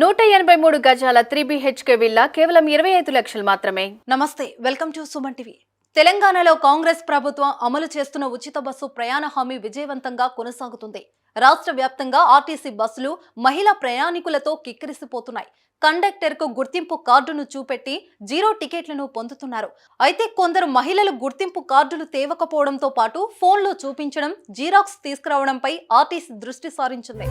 183 గజాల 3 BHK villa కేవలం 25 లక్షలు మాత్రమే. నమస్తే, వెల్కమ్ టు సుమన్ టీవీ. తెలంగాణలో కాంగ్రెస్ ప్రభుత్వం అమలు చేస్తున్న ఉచిత బస్సు ప్రయాణ హామీ విజయవంతంగా కొనసాగుతుంది. రాష్ట్ర వ్యాప్తంగా ఆర్టీసీ బస్సులు మహిళా ప్రయాణికులతో కిక్కిరిసిపోతున్నాయి. కండక్టర్కు గుర్తింపు కార్డును చూపెట్టి జీరో టికెట్లను పొందుతున్నారు. అయితే కొందరు మహిళలు గుర్తింపు కార్డులు తేవకపోవడంతో పాటు ఫోన్లో చూపించడం, జీరాక్స్ తీసుకురావడంపై ఆర్టీసీ దృష్టి సారించింది.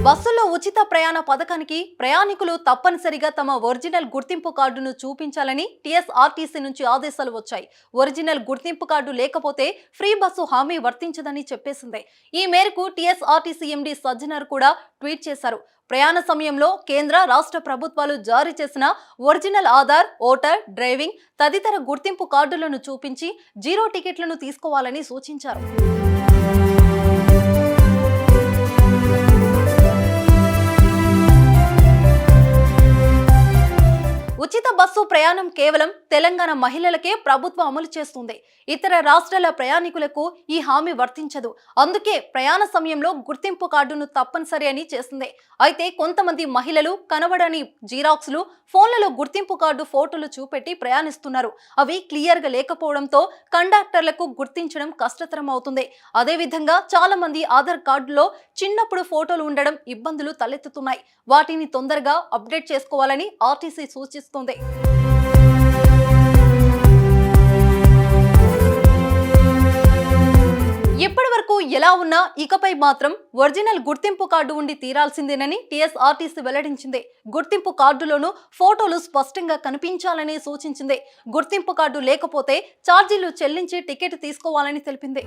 బస్సుల్లో ఉచిత ప్రయాణ పథకానికి ప్రయాణికులు తప్పనిసరిగా తమ ఒరిజినల్ గుర్తింపు కార్డును చూపించాలని టీఎస్ఆర్టీసీ నుంచి ఆదేశాలు వచ్చాయి. ఒరిజినల్ గుర్తింపు కార్డు లేకపోతే ఫ్రీ బస్సు హామీ వర్తించదని చెప్పేసింది. ఈ మేరకు టీఎస్ఆర్టీసీ ఎండీ సజ్జనర్ కూడా ట్వీట్ చేశారు. ప్రయాణ సమయంలో కేంద్ర రాష్ట్ర ప్రభుత్వాలు జారీ చేసిన ఒరిజినల్ ఆధార్, ఓటర్, డ్రైవింగ్ తదితర గుర్తింపు కార్డులను చూపించి జీరో టికెట్లను తీసుకోవాలని సూచించారు. ఉచిత బస్సు ప్రయాణం కేవలం తెలంగాణ మహిళలకే ప్రభుత్వం అమలు చేస్తుంది. ఇతర రాష్ట్రాల ప్రయాణికులకు ఈ హామీ వర్తించదు. అందుకే ప్రయాణ సమయంలో గుర్తింపు కార్డును తప్పనిసరి అని చేసింది. అయితే కొంతమంది మహిళలు కనబడని జీరాక్స్లు, ఫోన్లలో గుర్తింపు కార్డు ఫోటోలు చూపెట్టి ప్రయాణిస్తున్నారు. అవి క్లియర్గా లేకపోవడంతో కండక్టర్లకు గుర్తించడం కష్టతరం అవుతుంది. అదేవిధంగా చాలా మంది ఆధార్ కార్డులో చిన్నప్పుడు ఫోటోలు ఉండడం ఇబ్బందులు తలెత్తుతున్నాయి. వాటిని తొందరగా అప్డేట్ చేసుకోవాలని ఆర్టీసీ సూచిస్తుంది. ఇప్పటి వరకు ఎలా ఉన్నా ఇకపై మాత్రం ఒరిజినల్ గుర్తింపు కార్డు ఉండి తీరాల్సిందేనని టీఎస్ఆర్టీసీ వెల్లడించింది. గుర్తింపు కార్డులోనూ ఫోటోలు స్పష్టంగా కనిపించాలని సూచించింది. గుర్తింపు కార్డు లేకపోతే ఛార్జీలు చెల్లించి టికెట్ తీసుకోవాలని తెలిపింది.